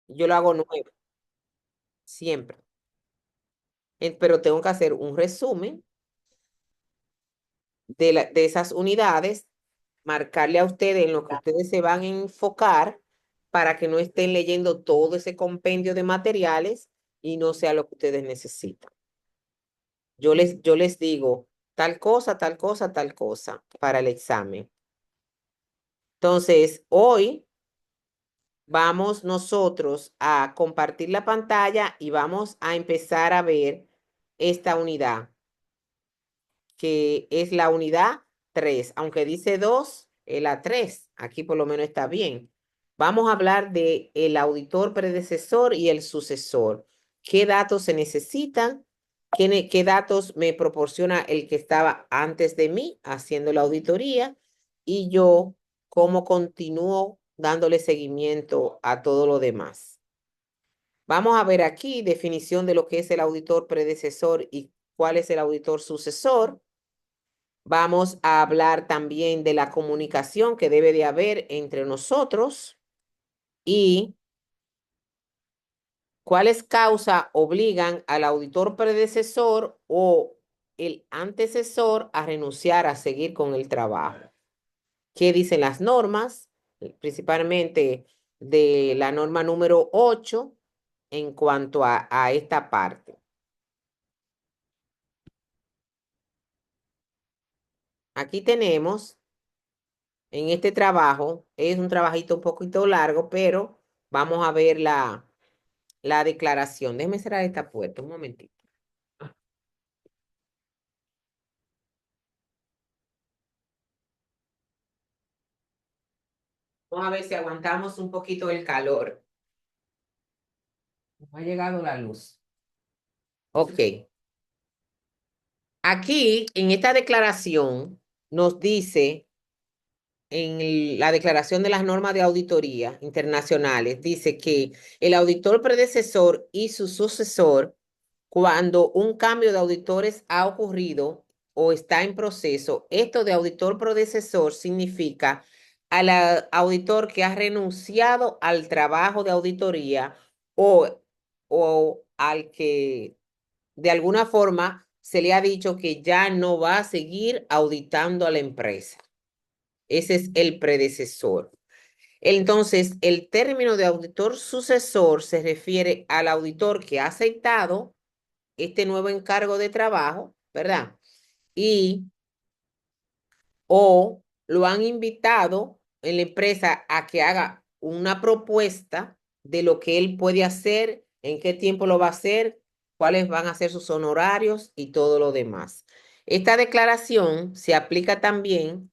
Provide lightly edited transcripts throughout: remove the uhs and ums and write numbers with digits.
Yo lo hago nuevo, siempre. Pero tengo que hacer un resumen de esas unidades, marcarle a ustedes en lo que ustedes se van a enfocar para que no estén leyendo todo ese compendio de materiales y no sea lo que ustedes necesitan. Yo les digo tal cosa, tal cosa, tal cosa para el examen. Entonces, hoy vamos nosotros a compartir la pantalla y vamos a empezar a ver esta unidad, que es la unidad 3, aunque dice 2, es la 3. Aquí por lo menos está bien. Vamos a hablar de el auditor predecesor y el sucesor. ¿Qué datos se necesitan? ¿Qué datos me proporciona el que estaba antes de mí haciendo la auditoría? Y yo, cómo continúo dándole seguimiento a todo lo demás. Vamos a ver aquí definición de lo que es el auditor predecesor y cuál es el auditor sucesor. Vamos a hablar también de la comunicación que debe de haber entre nosotros y cuáles causas obligan al auditor predecesor o el antecesor a renunciar a seguir con el trabajo. ¿Qué dicen las normas? Principalmente de la norma número 8 en cuanto a esta parte. Aquí tenemos en este trabajo, es un trabajito un poquito largo, pero vamos a ver la declaración. Déjeme cerrar esta puerta un momentito. Vamos a ver si aguantamos un poquito el calor. No ha llegado la luz. Ok. Aquí, en esta declaración, nos dice, la declaración de las normas de auditoría internacionales, dice que el auditor predecesor y su sucesor, cuando un cambio de auditores ha ocurrido o está en proceso, esto de auditor predecesor significa al auditor que ha renunciado al trabajo de auditoría o, o al que de alguna forma se le ha dicho que ya no va a seguir auditando a la empresa. Ese es el predecesor. Entonces, el término de auditor sucesor se refiere al auditor que ha aceptado este nuevo encargo de trabajo, ¿verdad? Y o lo han invitado en la empresa a que haga una propuesta de lo que él puede hacer, en qué tiempo lo va a hacer, cuáles van a ser sus honorarios y todo lo demás. Esta declaración se aplica también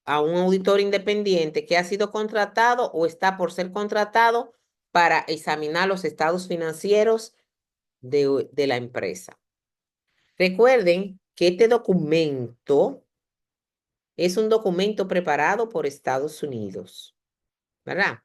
a un auditor independiente que ha sido contratado o está por ser contratado para examinar los estados financieros de la empresa. Recuerden que este documento es un documento preparado por Estados Unidos, ¿verdad?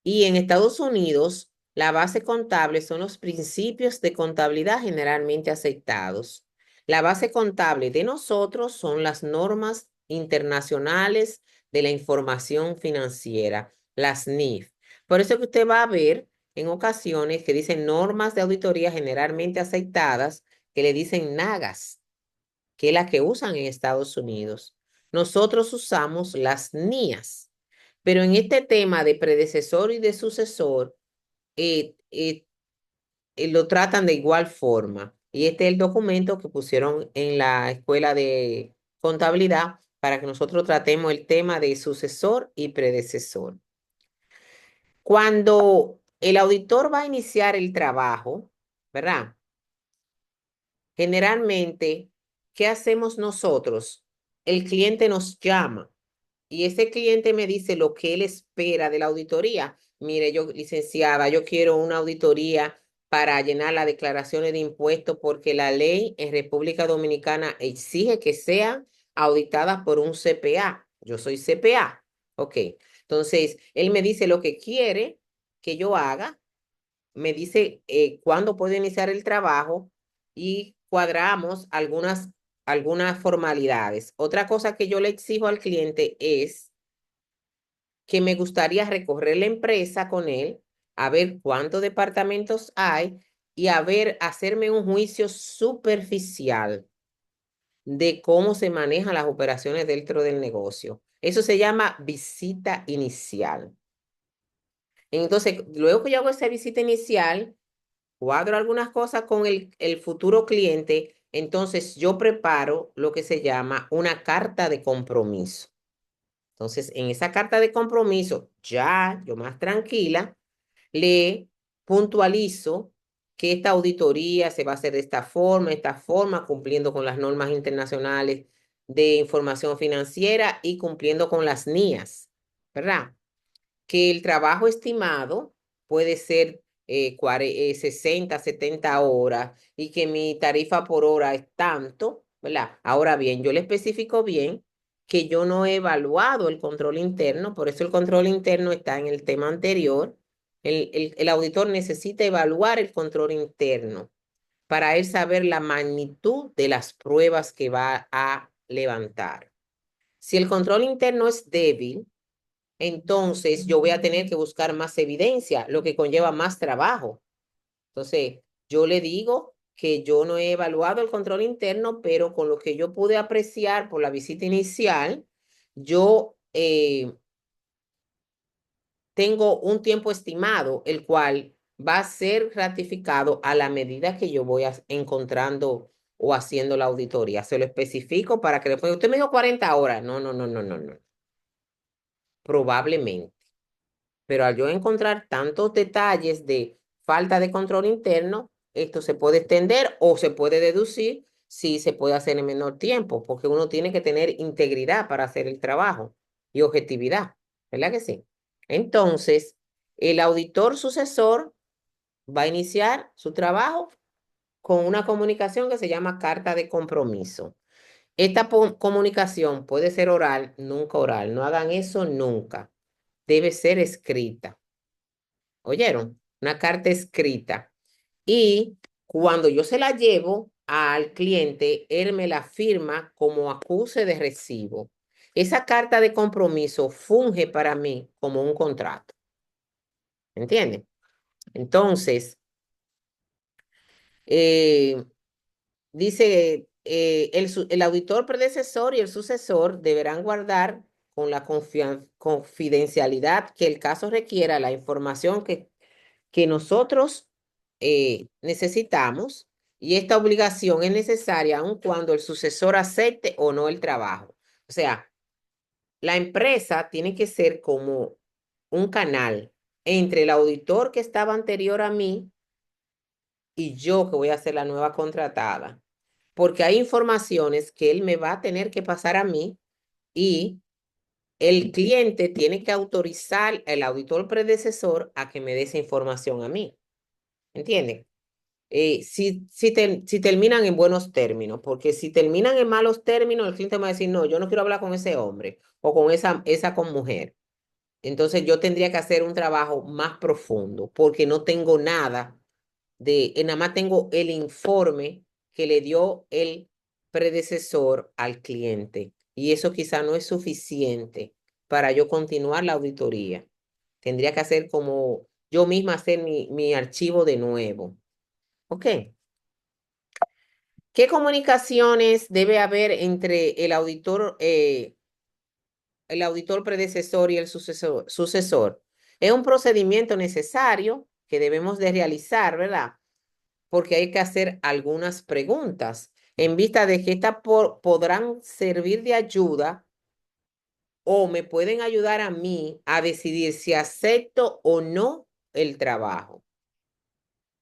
Y en Estados Unidos, la base contable son los principios de contabilidad generalmente aceptados. La base contable de nosotros son las normas internacionales de la información financiera, las NIF. Por eso que usted va a ver en ocasiones que dicen normas de auditoría generalmente aceptadas, que le dicen NAGAS, que es la que usan en Estados Unidos. Nosotros usamos las NIAS. Pero en este tema de predecesor y de sucesor, lo tratan de igual forma. Y este es el documento que pusieron en la escuela de contabilidad para que nosotros tratemos el tema de sucesor y predecesor. Cuando el auditor va a iniciar el trabajo, ¿verdad? Generalmente, ¿qué hacemos nosotros? El cliente nos llama y ese cliente me dice lo que él espera de la auditoría. Mire, yo, licenciada, yo quiero una auditoría para llenar las declaraciones de impuestos porque la ley en República Dominicana exige que sean auditadas por un CPA. Yo soy CPA. Ok. Entonces, él me dice lo que quiere que yo haga, me dice cuándo puedo iniciar el trabajo y cuadramos algunas formalidades. Otra cosa que yo le exijo al cliente es que me gustaría recorrer la empresa con él, a ver cuántos departamentos hay y a ver, hacerme un juicio superficial de cómo se manejan las operaciones dentro del negocio. Eso se llama visita inicial. Entonces, luego que yo hago esa visita inicial, cuadro algunas cosas con el futuro cliente, entonces yo preparo lo que se llama una carta de compromiso. Entonces, en esa carta de compromiso, ya yo más tranquila, le puntualizo que esta auditoría se va a hacer de esta forma, cumpliendo con las normas internacionales de información financiera y cumpliendo con las NIAs, ¿verdad? Que el trabajo estimado puede ser 60, 70 horas y que mi tarifa por hora es tanto, ¿verdad? Ahora bien, yo le especifico bien que yo no he evaluado el control interno, por eso el control interno está en el tema anterior. El auditor necesita evaluar el control interno para él saber la magnitud de las pruebas que va a levantar. Si el control interno es débil, entonces yo voy a tener que buscar más evidencia, lo que conlleva más trabajo. Entonces, yo le digo que yo no he evaluado el control interno, pero con lo que yo pude apreciar por la visita inicial, yo tengo un tiempo estimado, el cual va a ser ratificado a la medida que yo voy encontrando o haciendo la auditoría. Se lo especifico para que después, usted me dijo 40 horas. No, no, no, no, no, no. Probablemente. Pero al yo encontrar tantos detalles de falta de control interno, esto se puede extender o se puede deducir si se puede hacer en menor tiempo, porque uno tiene que tener integridad para hacer el trabajo y objetividad, ¿verdad que sí? Entonces, el auditor sucesor va a iniciar su trabajo con una comunicación que se llama carta de compromiso. Esta comunicación puede ser oral, nunca oral. No hagan eso nunca. Debe ser escrita. ¿Oyeron? Una carta escrita. Y cuando yo se la llevo al cliente, él me la firma como acuse de recibo. Esa carta de compromiso funge para mí como un contrato. ¿Entienden? Entonces, eh, dice, el auditor predecesor y el sucesor deberán guardar con la confidencialidad que el caso requiera la información que nosotros necesitamos y esta obligación es necesaria aun cuando el sucesor acepte o no el trabajo. O sea, la empresa tiene que ser como un canal entre el auditor que estaba anterior a mí y yo que voy a ser la nueva contratada, porque hay informaciones que él me va a tener que pasar a mí y el cliente tiene que autorizar al auditor predecesor a que me dé esa información a mí. ¿Entienden? Si terminan en buenos términos, porque si terminan en malos términos, el cliente me va a decir, no, yo no quiero hablar con ese hombre o con esa con mujer. Entonces yo tendría que hacer un trabajo más profundo porque no tengo nada nada más tengo el informe que le dio el predecesor al cliente y eso quizá no es suficiente para yo continuar la auditoría. Tendría que hacer como yo misma hacer mi archivo de nuevo. ¿Ok? ¿Qué comunicaciones debe haber entre el auditor predecesor y el sucesor? Es un procedimiento necesario que debemos de realizar, ¿verdad? Porque hay que hacer algunas preguntas en vista de que estas podrán servir de ayuda o me pueden ayudar a mí a decidir si acepto o no el trabajo.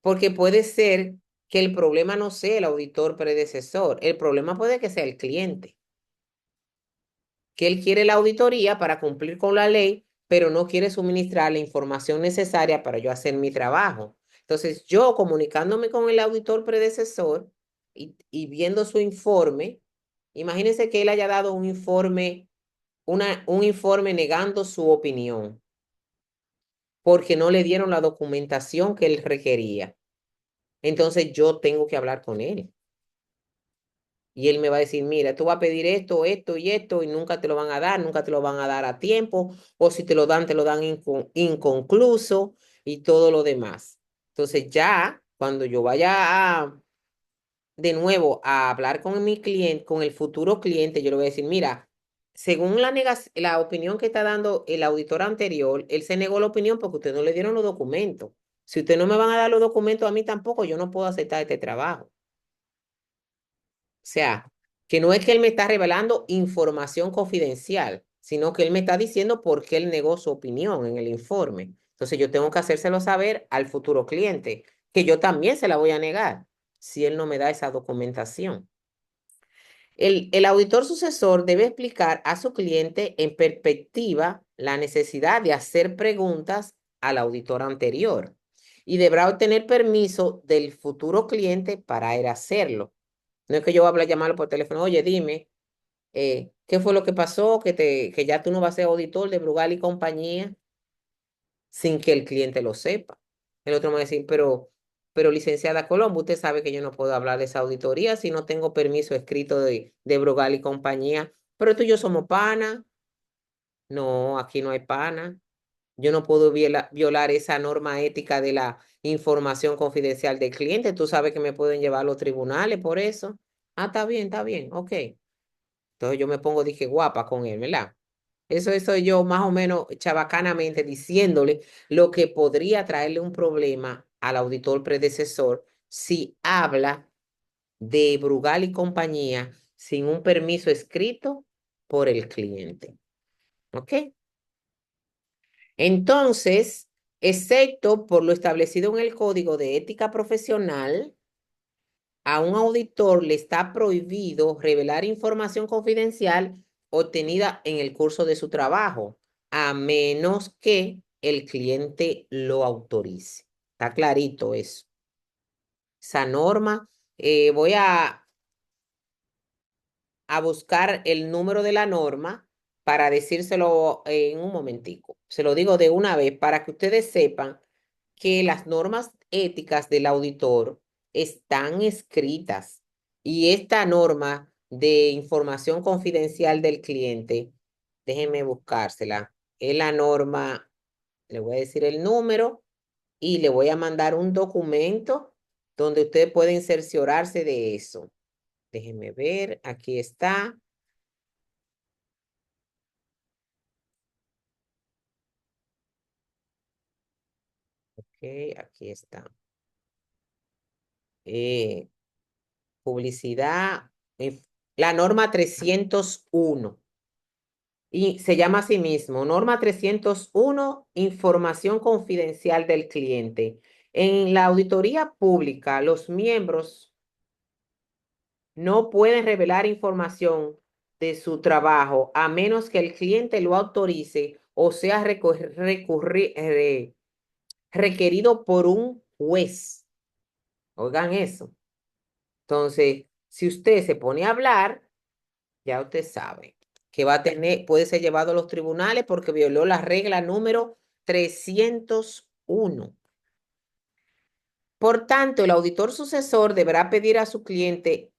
Porque puede ser que el problema no sea el auditor predecesor, el problema puede que sea el cliente, que él quiere la auditoría para cumplir con la ley, pero no quiere suministrar la información necesaria para yo hacer mi trabajo. Entonces, yo comunicándome con el auditor predecesor y viendo su informe, imagínense que él haya dado un informe, un informe negando su opinión, porque no le dieron la documentación que él requería. Entonces, yo tengo que hablar con él. Y él me va a decir, mira, tú vas a pedir esto, esto y esto, y nunca te lo van a dar, nunca te lo van a dar a tiempo, o si te lo dan inconcluso. y todo lo demás. Entonces ya, cuando yo vaya de nuevo a hablar con mi cliente, con el futuro cliente, yo le voy a decir, mira, según la opinión que está dando el auditor anterior, él se negó la opinión porque ustedes no le dieron los documentos. Si ustedes no me van a dar los documentos a mí tampoco, yo no puedo aceptar este trabajo. O sea, que no es que él me está revelando información confidencial, sino que él me está diciendo por qué él negó su opinión en el informe. Entonces yo tengo que hacérselo saber al futuro cliente, que yo también se la voy a negar si él no me da esa documentación. El auditor sucesor debe explicar a su cliente en perspectiva la necesidad de hacer preguntas al auditor anterior y deberá obtener permiso del futuro cliente para ir a hacerlo. No es que yo voy a llamarlo por teléfono, oye, dime, ¿qué fue lo que pasó? Que ya tú no vas a ser auditor de Brugal y compañía sin que el cliente lo sepa. El otro me va a decir, pero licenciada Colombo, usted sabe que yo no puedo hablar de esa auditoría si no tengo permiso escrito de Brugal y compañía. Pero tú y yo somos pana. No, aquí no hay pana. Yo no puedo violar esa norma ética de la información confidencial del cliente. Tú sabes que me pueden llevar a los tribunales por eso. Ah, está bien, ok. Entonces yo me pongo, dije, guapa con él, ¿verdad? Eso soy yo más o menos chabacanamente diciéndole lo que podría traerle un problema al auditor predecesor si habla de Brugal y compañía sin un permiso escrito por el cliente. ¿Ok? Entonces, excepto por lo establecido en el Código de Ética Profesional, a un auditor le está prohibido revelar información confidencial obtenida en el curso de su trabajo, a menos que el cliente lo autorice. Está clarito eso. Esa norma, voy a buscar el número de la norma para decírselo en un momentico. Se lo digo de una vez para que ustedes sepan que las normas éticas del auditor están escritas y esta norma de información confidencial del cliente, déjenme buscársela, es la norma, le voy a decir el número y le voy a mandar un documento donde ustedes pueden cerciorarse de eso. Déjenme ver, aquí está. Ok, aquí está. Eh, publicidad, la norma 301. Y se llama así mismo, norma 301, información confidencial del cliente. En la auditoría pública, los miembros no pueden revelar información de su trabajo a menos que el cliente lo autorice o sea requerido por un juez. Oigan eso. Entonces, si usted se pone a hablar, ya usted sabe que va a tener, puede ser llevado a los tribunales porque violó la regla número 301. Por tanto, el auditor sucesor deberá pedir a su cliente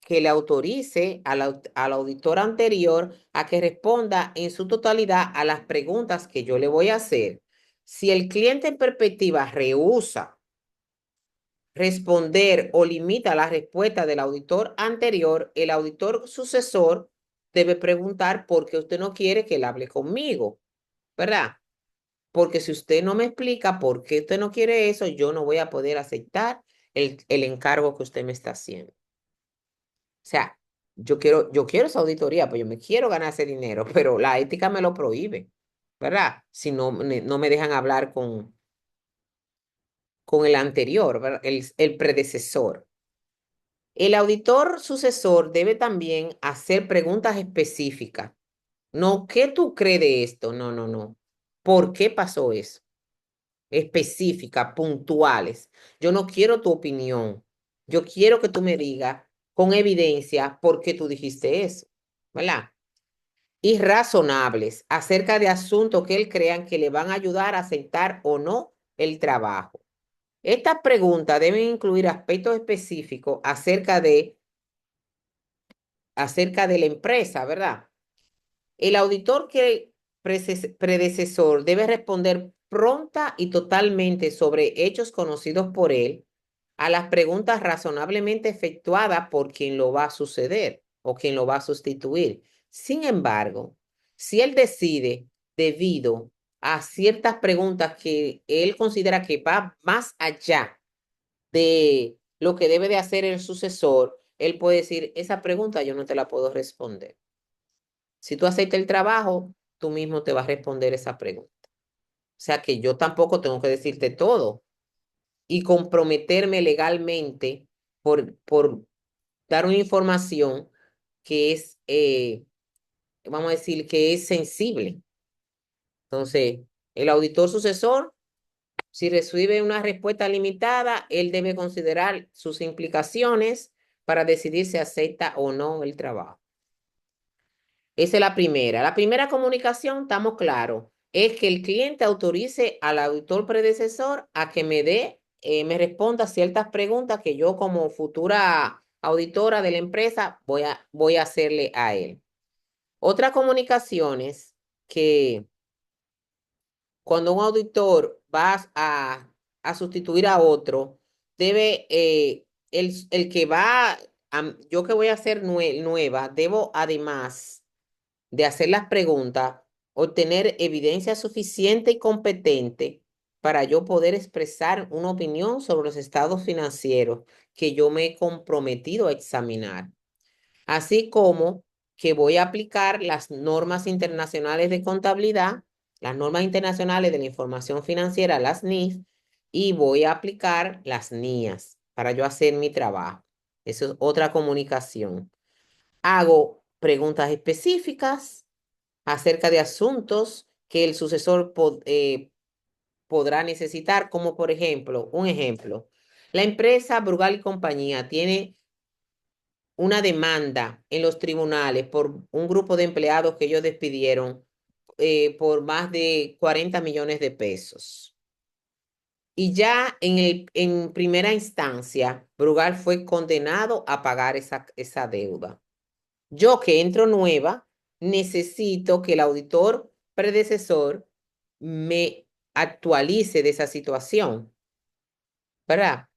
que le autorice al auditor anterior a que responda en su totalidad a las preguntas que yo le voy a hacer. Si el cliente en perspectiva rehúsa responder o limita la respuesta del auditor anterior, el auditor sucesor debe preguntar por qué usted no quiere que él hable conmigo, ¿verdad? Porque si usted no me explica por qué usted no quiere eso, yo no voy a poder aceptar el encargo que usted me está haciendo. O sea, yo quiero esa auditoría, pues yo me quiero ganar ese dinero, pero la ética me lo prohíbe, ¿verdad? Si no, no me dejan hablar con el anterior, ¿verdad? El predecesor. El auditor sucesor debe también hacer preguntas específicas. No, ¿qué tú crees de esto? No, no, no. ¿Por qué pasó eso? Específicas, puntuales. Yo no quiero tu opinión. Yo quiero que tú me digas con evidencia por qué tú dijiste eso, ¿verdad? Y razonables acerca de asuntos que él crean que le van a ayudar a aceptar o no el trabajo. Estas preguntas deben incluir aspectos específicos acerca de la empresa, ¿verdad? El auditor predecesor debe responder pronta y totalmente sobre hechos conocidos por él a las preguntas razonablemente efectuadas por quien lo va a suceder o quien lo va a sustituir. Sin embargo, si él decide, debido a ciertas preguntas que él considera que va más allá de lo que debe de hacer el sucesor, él puede decir, esa pregunta yo no te la puedo responder. Si tú aceptas el trabajo, tú mismo te vas a responder esa pregunta. O sea que yo tampoco tengo que decirte todo y comprometerme legalmente por dar una información que es, vamos a decir, que es sensible. Entonces, el auditor sucesor, si recibe una respuesta limitada, él debe considerar sus implicaciones para decidir si acepta o no el trabajo. Esa es la primera. La primera comunicación, estamos claros, es que el cliente autorice al auditor predecesor a que me responda ciertas preguntas que yo como futura auditora de la empresa voy a hacerle a él. Otra comunicación es que cuando un auditor va a sustituir a otro, debe, el que va, yo que voy a ser nueva, debo además de hacer las preguntas, obtener evidencia suficiente y competente para yo poder expresar una opinión sobre los estados financieros que yo me he comprometido a examinar, así como que voy a aplicar las normas internacionales de contabilidad, las normas internacionales de la información financiera, las NIF, y voy a aplicar las NIAS para yo hacer mi trabajo. Eso es otra comunicación. Hago preguntas específicas acerca de asuntos que el sucesor podrá necesitar, como por ejemplo, un ejemplo, la empresa Brugal y Compañía tiene una demanda en los tribunales por un grupo de empleados que ellos despidieron por más de 40 millones de pesos. Y ya en primera instancia, Brugal fue condenado a pagar esa deuda. Yo que entro nueva, necesito que el auditor predecesor me actualice de esa situación, ¿verdad?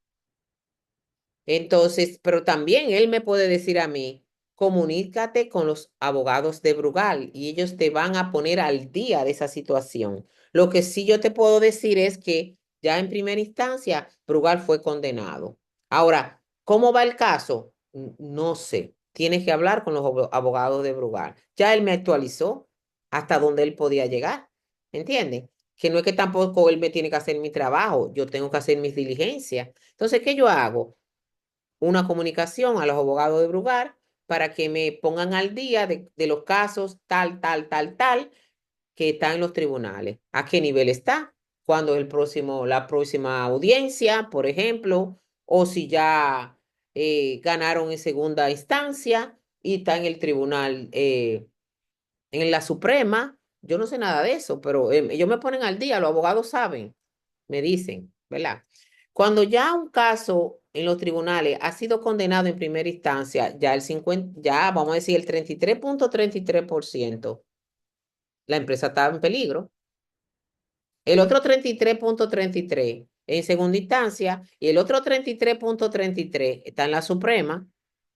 Entonces, pero también él me puede decir a mí, comunícate con los abogados de Brugal y ellos te van a poner al día de esa situación. Lo que sí yo te puedo decir es que ya en primera instancia, Brugal fue condenado. Ahora, ¿cómo va el caso? No sé. Tienes que hablar con los abogados de Brugal. Ya él me actualizó hasta donde él podía llegar. ¿Entiendes? Que no es que tampoco él me tiene que hacer mi trabajo, yo tengo que hacer mis diligencias. Entonces, ¿qué yo hago? Una comunicación a los abogados de Brugal para que me pongan al día de los casos tal, que están en los tribunales. ¿A qué nivel está? ¿Cuándo es la próxima audiencia, por ejemplo? O si ya ganaron en segunda instancia y está en el tribunal, en la Suprema. Yo no sé nada de eso, pero ellos me ponen al día, los abogados saben, me dicen, ¿verdad? Cuando ya un caso en los tribunales ha sido condenado en primera instancia, ya el 50, ya vamos a decir el 33.33%, la empresa está en peligro. El otro 33.33 en segunda instancia y el otro 33.33 está en la Suprema.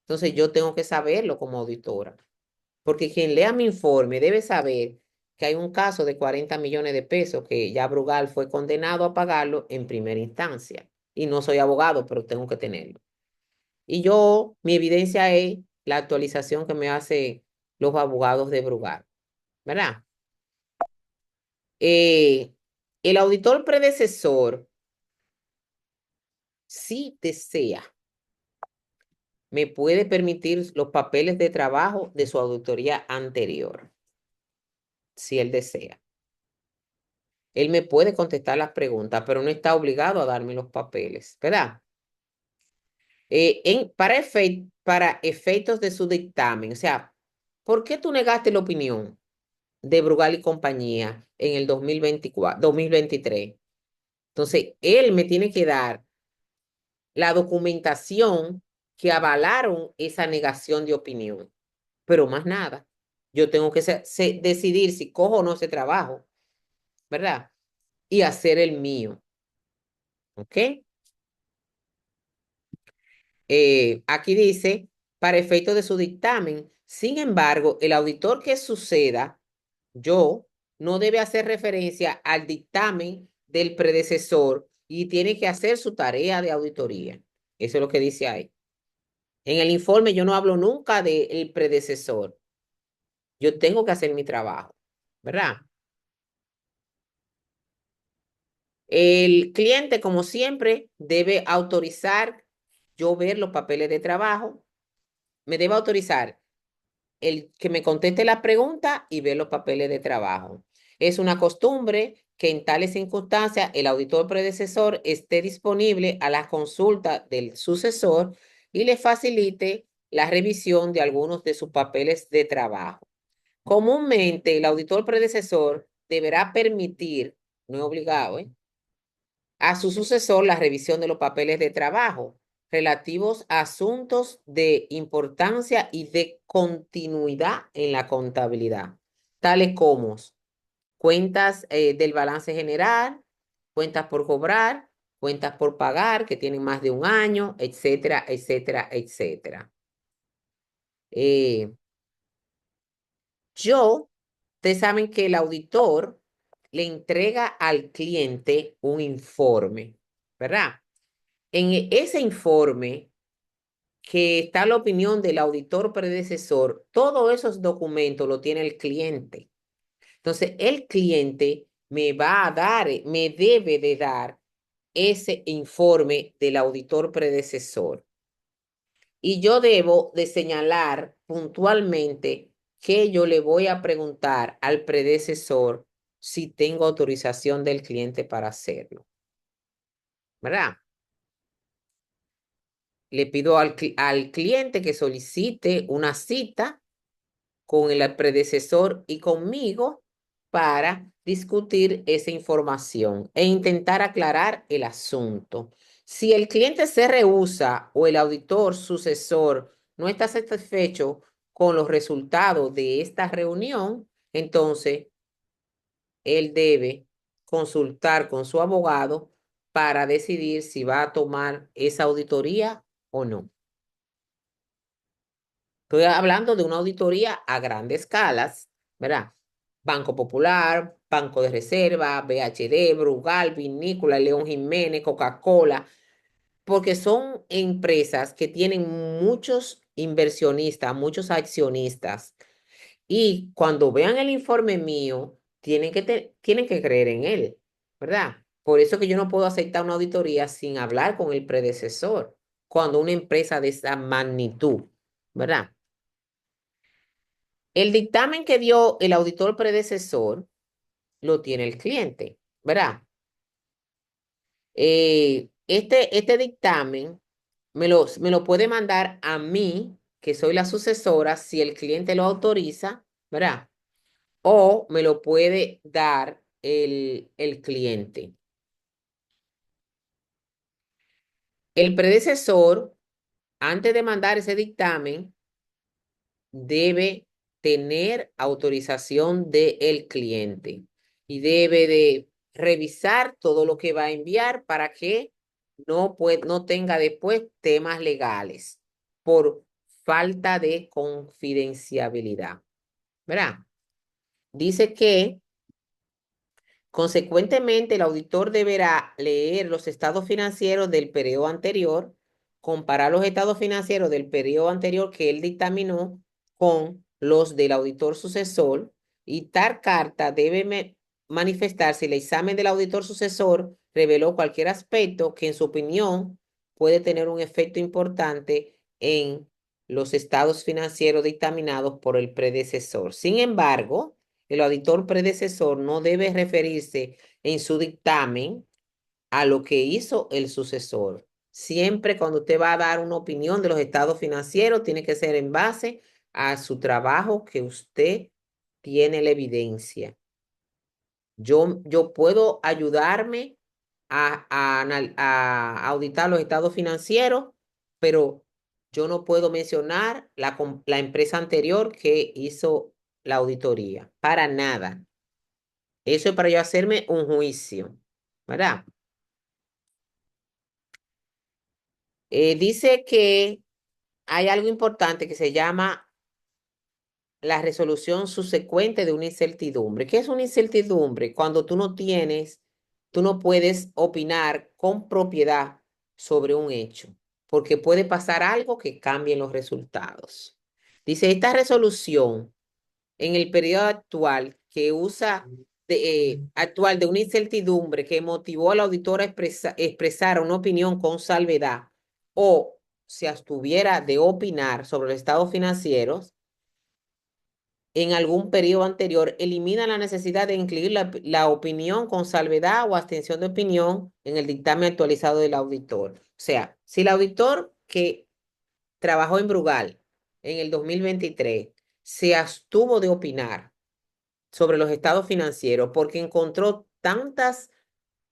Entonces yo tengo que saberlo como auditora, porque quien lea mi informe debe saber que hay un caso de 40 millones de pesos que ya Brugal fue condenado a pagarlo en primera instancia. Y no soy abogado, pero tengo que tenerlo. Y yo, mi evidencia es la actualización que me hace los abogados de Brugal, ¿verdad? Eh, el auditor predecesor, si desea, me puede permitir los papeles de trabajo de su auditoría anterior, si él desea. Él me puede contestar las preguntas, pero no está obligado a darme los papeles, ¿verdad? Para efectos de su dictamen, o sea, ¿por qué tú negaste la opinión de Brugal y compañía en el 2024, 2023? Entonces, él me tiene que dar la documentación que avalaron esa negación de opinión, pero más nada. Yo tengo que decidir si cojo o no ese trabajo, ¿verdad? y hacer el mío. ¿Ok? Aquí dice, para efecto de su dictamen. Sin embargo, el auditor que suceda, yo, no debe hacer referencia al dictamen del predecesor y tiene que hacer su tarea de auditoría. Eso es lo que dice ahí. En el informe yo no hablo nunca del predecesor. Yo tengo que hacer mi trabajo, ¿verdad? El cliente, como siempre, debe autorizar yo ver los papeles de trabajo. Me debe autorizar el que me conteste la pregunta y ver los papeles de trabajo. Es una costumbre que en tales circunstancias el auditor predecesor esté disponible a la consulta del sucesor y le facilite la revisión de algunos de sus papeles de trabajo. Comúnmente, el auditor predecesor deberá permitir, no es obligado, a su sucesor la revisión de los papeles de trabajo relativos a asuntos de importancia y de continuidad en la contabilidad, tales como cuentas del balance general, cuentas por cobrar, cuentas por pagar que tienen más de un año, etcétera, etcétera, etcétera. Eh, ustedes saben que el auditor le entrega al cliente un informe, ¿verdad? En ese informe que está la opinión del auditor predecesor, todos esos documentos lo tiene el cliente. Entonces, el cliente me va a dar, me debe de dar ese informe del auditor predecesor. Y yo debo de señalar puntualmente que yo le voy a preguntar al predecesor si tengo autorización del cliente para hacerlo, ¿verdad? Le pido al cliente que solicite una cita con el predecesor y conmigo para discutir esa información e intentar aclarar el asunto. Si el cliente se rehúsa o el auditor sucesor no está satisfecho con los resultados de esta reunión, entonces él debe consultar con su abogado para decidir si va a tomar esa auditoría o no. Estoy hablando de una auditoría a grandes escalas, ¿verdad? Banco Popular, Banco de Reserva, BHD, Brugal, Vinícola, León Jiménez, Coca-Cola, porque son empresas que tienen muchos inversionistas, muchos accionistas, y cuando vean el informe mío, tienen que creer en él, ¿verdad? Por eso que yo no puedo aceptar una auditoría sin hablar con el predecesor, cuando una empresa de esa magnitud, ¿verdad? El dictamen que dio el auditor predecesor lo tiene el cliente, ¿verdad? Este dictamen me lo puede mandar a mí, que soy la sucesora, si el cliente lo autoriza, ¿verdad? O me lo puede dar el cliente. El predecesor, antes de mandar ese dictamen, debe tener autorización del cliente y debe de revisar todo lo que va a enviar para que no tenga después temas legales por falta de confidencialidad, ¿verdad? Dice que consecuentemente, el auditor deberá leer los estados financieros del periodo anterior, comparar los estados financieros del periodo anterior que él dictaminó con los del auditor sucesor y tal carta debe manifestar si el examen del auditor sucesor reveló cualquier aspecto que en su opinión puede tener un efecto importante en los estados financieros dictaminados por el predecesor. Sin embargo, el auditor predecesor no debe referirse en su dictamen a lo que hizo el sucesor. Siempre cuando usted va a dar una opinión de los estados financieros, tiene que ser en base a su trabajo que usted tiene la evidencia. Yo puedo ayudarme a auditar los estados financieros, pero yo no puedo mencionar la empresa anterior que hizo la auditoría, para nada. Eso es para yo hacerme un juicio, ¿verdad? Dice que hay algo importante que se llama la resolución subsecuente de una incertidumbre. ¿Qué es una incertidumbre? Cuando tú no puedes opinar con propiedad sobre un hecho, porque puede pasar algo que cambie los resultados. Dice, esta resolución en el periodo actual que usa actual de una incertidumbre que motivó al auditor a expresar una opinión con salvedad o se abstuviera de opinar sobre los estados financieros en algún periodo anterior, elimina la necesidad de incluir la opinión con salvedad o abstención de opinión en el dictamen actualizado del auditor. O sea, si el auditor que trabajó en Brugal en el 2023 se abstuvo de opinar sobre los estados financieros porque encontró tantas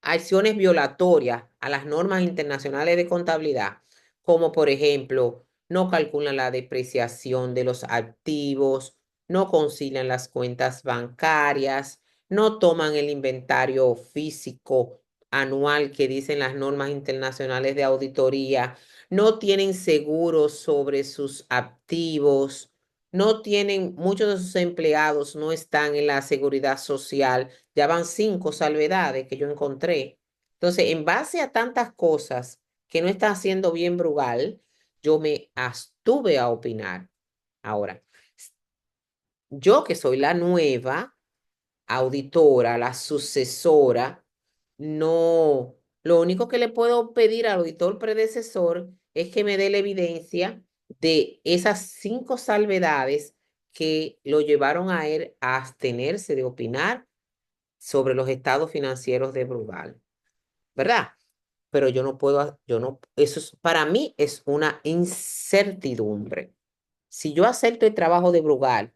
acciones violatorias a las normas internacionales de contabilidad, como por ejemplo, no calculan la depreciación de los activos, no concilian las cuentas bancarias, no toman el inventario físico anual que dicen las normas internacionales de auditoría, no tienen seguros sobre sus activos, no tienen, muchos de sus empleados no están en la seguridad social, ya van 5 salvedades que yo encontré. Entonces, en base a tantas cosas que no está haciendo bien Brugal, yo me abstuve a opinar. Ahora, yo que soy la nueva auditora, la sucesora, no, lo único que le puedo pedir al auditor predecesor es que me dé la evidencia de esas 5 salvedades que lo llevaron a él a abstenerse de opinar sobre los estados financieros de Brugal, ¿verdad? Pero yo no puedo, yo no, eso es, para mí es una incertidumbre. Si yo acepto el trabajo de Brugal,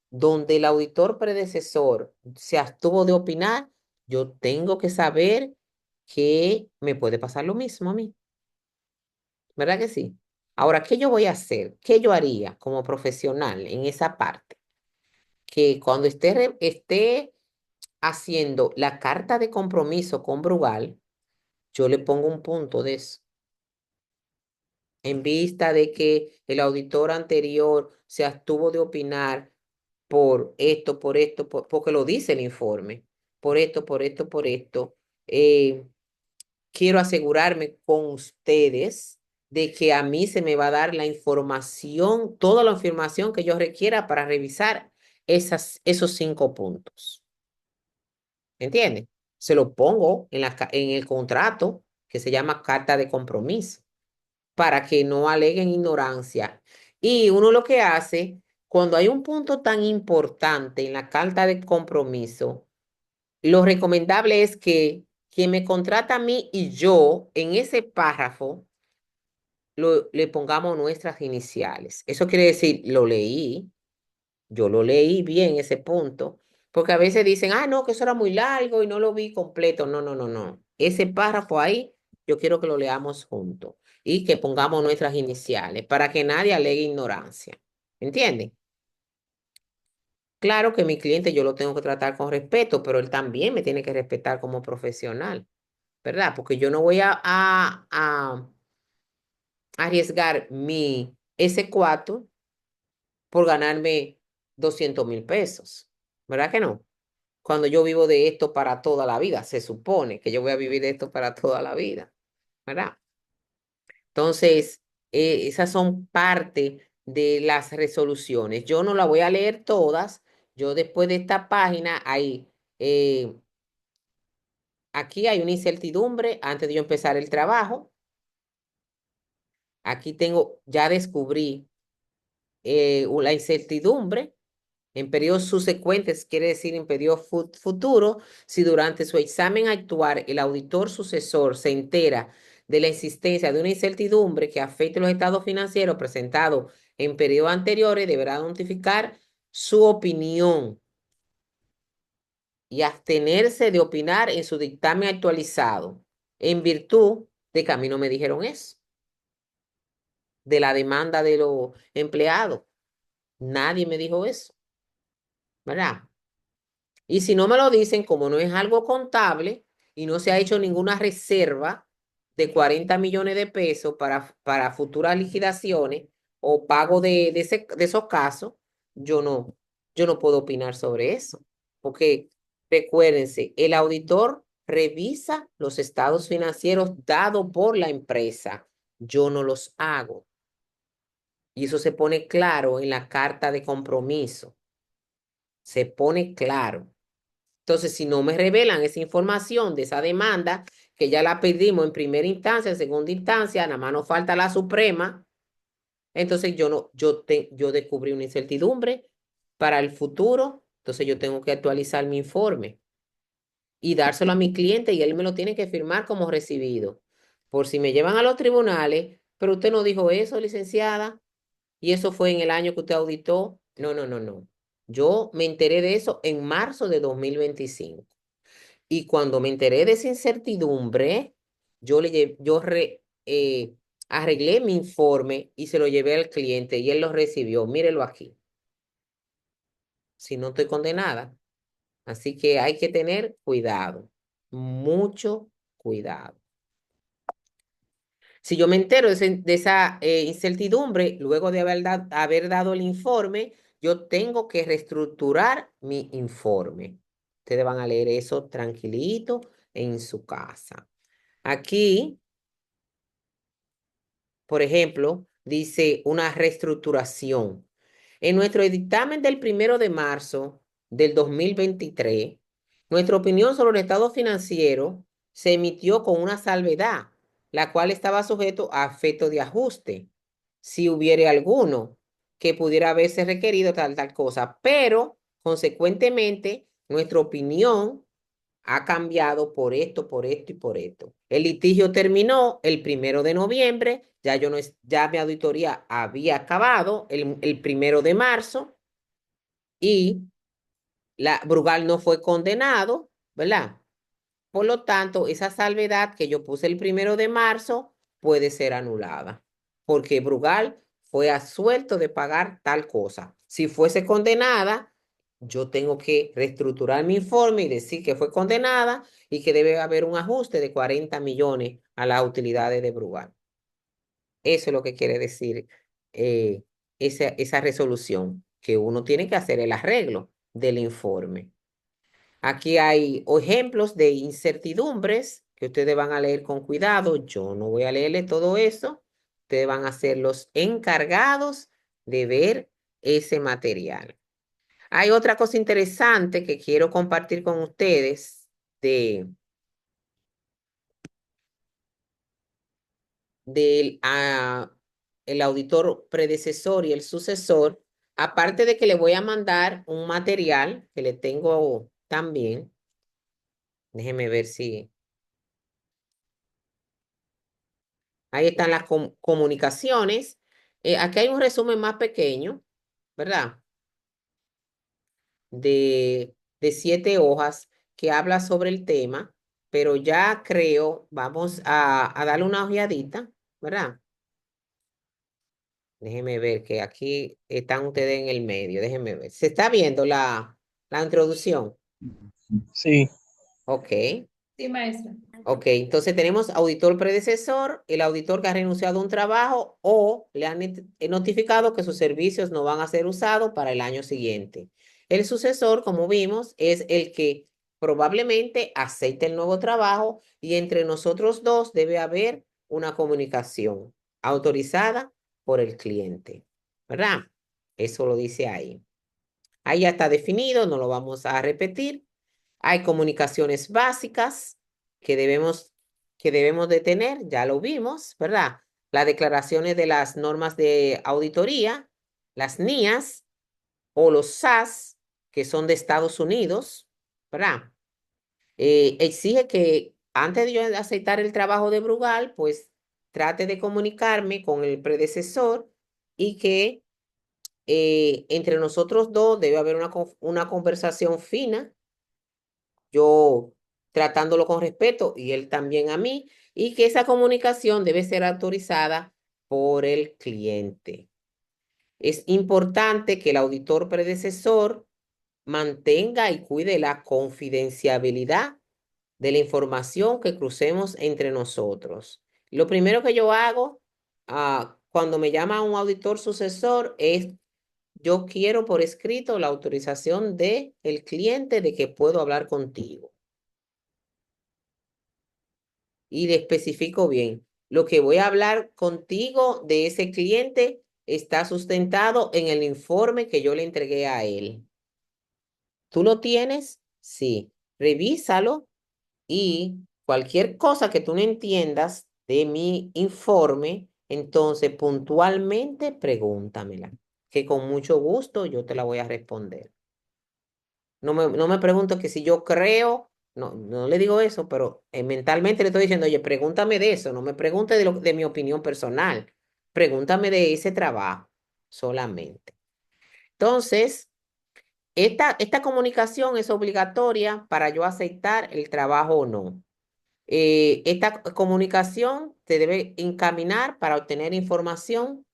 donde el auditor predecesor se abstuvo de opinar, yo tengo que saber que me puede pasar lo mismo a mí, ¿verdad que sí? Ahora, ¿qué yo voy a hacer? ¿Qué yo haría como profesional en esa parte? Que cuando esté haciendo la carta de compromiso con Brugal, yo le pongo un punto de eso. En vista de que el auditor anterior se abstuvo de opinar por esto, porque lo dice el informe, por esto, eh, quiero asegurarme con ustedes de que a mí se me va a dar la información, toda la información que yo requiera para revisar esos 5 puntos. ¿Entienden? Se lo pongo en el contrato que se llama carta de compromiso para que no aleguen ignorancia. Y uno lo que hace, cuando hay un punto tan importante en la carta de compromiso, lo recomendable es que quien me contrata a mí y yo en ese párrafo le pongamos nuestras iniciales. Eso quiere decir, lo leí, yo lo leí bien ese punto, porque a veces dicen, ah, no, que eso era muy largo y no lo vi completo. No, no, no, no. Ese párrafo ahí, yo quiero que lo leamos juntos y que pongamos nuestras iniciales para que nadie alegue ignorancia. ¿Entienden? Claro que mi cliente yo lo tengo que tratar con respeto, pero él también me tiene que respetar como profesional, ¿verdad? Porque yo no voy a arriesgar mi S4 por ganarme 200.000 pesos, ¿verdad que no? Cuando yo vivo de esto para toda la vida, se supone que yo voy a vivir de esto para toda la vida, ¿verdad? Entonces, esas son parte de las resoluciones. Yo no las voy a leer todas. Yo después de esta página, aquí hay una incertidumbre antes de yo empezar el trabajo. Aquí tengo, ya descubrí la incertidumbre. En periodos subsecuentes, quiere decir en periodos futuros, si durante su examen actuar el auditor sucesor se entera de la existencia de una incertidumbre que afecte los estados financieros presentados en periodos anteriores, deberá notificar su opinión y abstenerse de opinar en su dictamen actualizado, en virtud de que a mí no me dijeron eso, de la demanda de los empleados. Nadie me dijo eso, ¿verdad? Y si no me lo dicen, como no es algo contable y no se ha hecho ninguna reserva de 40 millones de pesos para futuras liquidaciones o pago de esos casos, yo no, yo no puedo opinar sobre eso. Porque recuérdense, el auditor revisa los estados financieros dados por la empresa. Yo no los hago. Y eso se pone claro en la carta de compromiso. Se pone claro. Entonces, si no me revelan esa información de esa demanda, que ya la pedimos en primera instancia, en segunda instancia, nada más nos falta la suprema, entonces yo no, yo descubrí una incertidumbre para el futuro, entonces yo tengo que actualizar mi informe y dárselo a mi cliente y él me lo tiene que firmar como recibido. Por si me llevan a los tribunales, pero usted no dijo eso, licenciada, y eso fue en el año que usted auditó. No, no, no, no. Yo me enteré de eso en marzo de 2025. Y cuando me enteré de esa incertidumbre, arreglé mi informe y se lo llevé al cliente y él lo recibió. Mírelo aquí, si no estoy condenada. Así que hay que tener cuidado, mucho cuidado. Si yo me entero de esa incertidumbre, luego de haber dado el informe, yo tengo que reestructurar mi informe. Ustedes van a leer eso tranquilito en su casa. Aquí, por ejemplo, dice una reestructuración. En nuestro dictamen del 1 de marzo del 2023, nuestra opinión sobre el estado financiero se emitió con una salvedad, la cual estaba sujeto a efecto de ajuste, si hubiere alguno que pudiera haberse requerido tal cosa, pero consecuentemente nuestra opinión ha cambiado por esto y por esto. El litigio terminó el 1 de noviembre, ya yo no es, ya mi auditoría había acabado el 1 de marzo y Brugal no fue condenado, ¿verdad? Por lo tanto, esa salvedad que yo puse el 1 de marzo puede ser anulada, porque Brugal fue absuelto de pagar tal cosa. Si fuese condenada, yo tengo que reestructurar mi informe y decir que fue condenada y que debe haber un ajuste de 40 millones a las utilidades de Brugal. Eso es lo que quiere decir esa resolución, que uno tiene que hacer el arreglo del informe. Aquí hay ejemplos de incertidumbres que ustedes van a leer con cuidado. Yo no voy a leerle todo eso. Ustedes van a ser los encargados de ver ese material. Hay otra cosa interesante que quiero compartir con ustedes de, del el auditor predecesor y el sucesor. Aparte de que le voy a mandar un material que le tengo también. Déjeme ver si... Ahí están las comunicaciones. Aquí hay un resumen más pequeño, ¿verdad? De 7 hojas que habla sobre el tema, pero ya creo, vamos a darle una ojeadita, ¿verdad? Déjeme ver que aquí están ustedes en el medio, déjeme ver. ¿Se está viendo la introducción? Sí, Ok. Sí, maestra. Ok, entonces tenemos auditor predecesor, el auditor que ha renunciado a un trabajo o le han notificado que sus servicios no van a ser usados para el año siguiente. El sucesor, como vimos, es el que probablemente acepte el nuevo trabajo y entre nosotros dos debe haber una comunicación autorizada por el cliente, ¿verdad? Eso lo dice ahí. Ahí ya está definido, no lo vamos a repetir. Hay comunicaciones básicas que debemos de tener, ya lo vimos, ¿verdad? Las declaraciones de las normas de auditoría, las NIAS o los SAS, que son de Estados Unidos, ¿verdad? Exige que antes de yo aceptar el trabajo de Brugal, pues trate de comunicarme con el predecesor y que entre nosotros dos debe haber una conversación fina, yo tratándolo con respeto y él también a mí, y que esa comunicación debe ser autorizada por el cliente. Es importante que el auditor predecesor mantenga y cuide la confidencialidad de la información que crucemos entre nosotros. Lo primero que yo hago cuando me llama un auditor sucesor es, yo quiero por escrito la autorización del cliente de que puedo hablar contigo. Y le especifico bien, lo que voy a hablar contigo de ese cliente está sustentado en el informe que yo le entregué a él. ¿Tú lo tienes? Sí. Revísalo y cualquier cosa que tú no entiendas de mi informe, entonces puntualmente pregúntamela, que con mucho gusto yo te la voy a responder. No me pregunto que si yo creo, no le digo eso, pero mentalmente le estoy diciendo, oye, pregúntame de eso, no me pregunte de mi opinión personal, pregúntame de ese trabajo solamente. Entonces, esta comunicación es obligatoria para yo aceptar el trabajo o no. Esta comunicación te debe encaminar para obtener información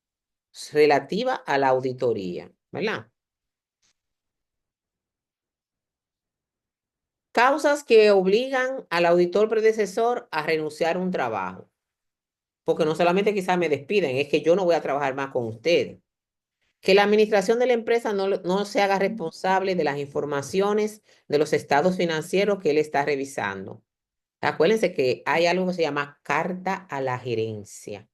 relativa a la auditoría, ¿verdad? Causas que obligan al auditor predecesor a renunciar a un trabajo, porque no solamente quizás me despiden, es que yo no voy a trabajar más con ustedes. Que la administración de la empresa no se haga responsable de las informaciones de los estados financieros que él está revisando. Acuérdense que hay algo que se llama carta a la gerencia.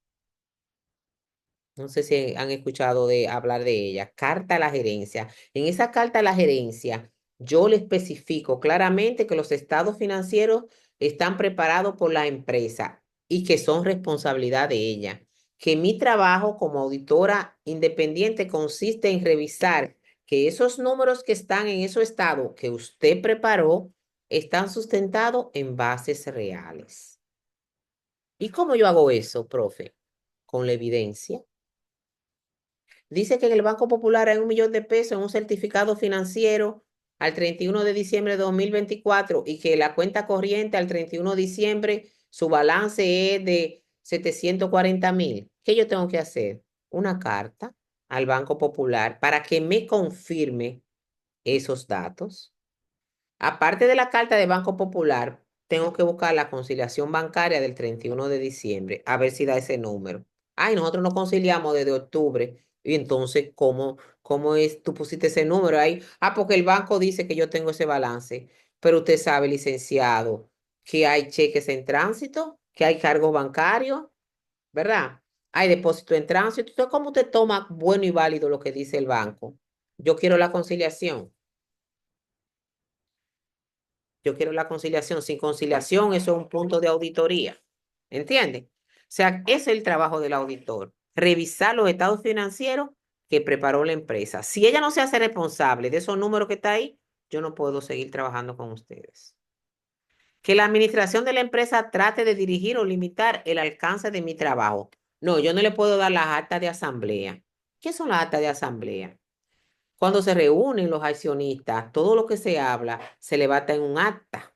No sé si han escuchado de hablar de ella. Carta a la gerencia. En esa carta a la gerencia, yo le especifico claramente que los estados financieros están preparados por la empresa y que son responsabilidad de ella. Que mi trabajo como auditora independiente consiste en revisar que esos números que están en ese estado que usted preparó están sustentados en bases reales. ¿Y cómo yo hago eso, profe? Con la evidencia. Dice que en el Banco Popular hay 1 millón de pesos en un certificado financiero al 31 de diciembre de 2024 y que la cuenta corriente al 31 de diciembre su balance es de 740.000. ¿Qué yo tengo que hacer? Una carta al Banco Popular para que me confirme esos datos. Aparte de la carta de Banco Popular, tengo que buscar la conciliación bancaria del 31 de diciembre, a ver si da ese número. Ay, nosotros nos conciliamos desde octubre. Y entonces, ¿cómo es? Tú pusiste ese número ahí. Porque el banco dice que yo tengo ese balance. Pero usted sabe, licenciado, que hay cheques en tránsito, que hay cargos bancarios, ¿verdad? Hay depósito en tránsito. Entonces, ¿cómo usted toma bueno y válido lo que dice el banco? Yo quiero la conciliación. Yo quiero la conciliación. Sin conciliación, eso es un punto de auditoría. ¿Entienden? O sea, ese es el trabajo del auditor. Revisar los estados financieros que preparó la empresa. Si ella no se hace responsable de esos números que está ahí, yo no puedo seguir trabajando con ustedes. Que la administración de la empresa trate de dirigir o limitar el alcance de mi trabajo. No, yo no le puedo dar las actas de asamblea. ¿Qué son las actas de asamblea? Cuando se reúnen los accionistas, todo lo que se habla se levanta en un acta.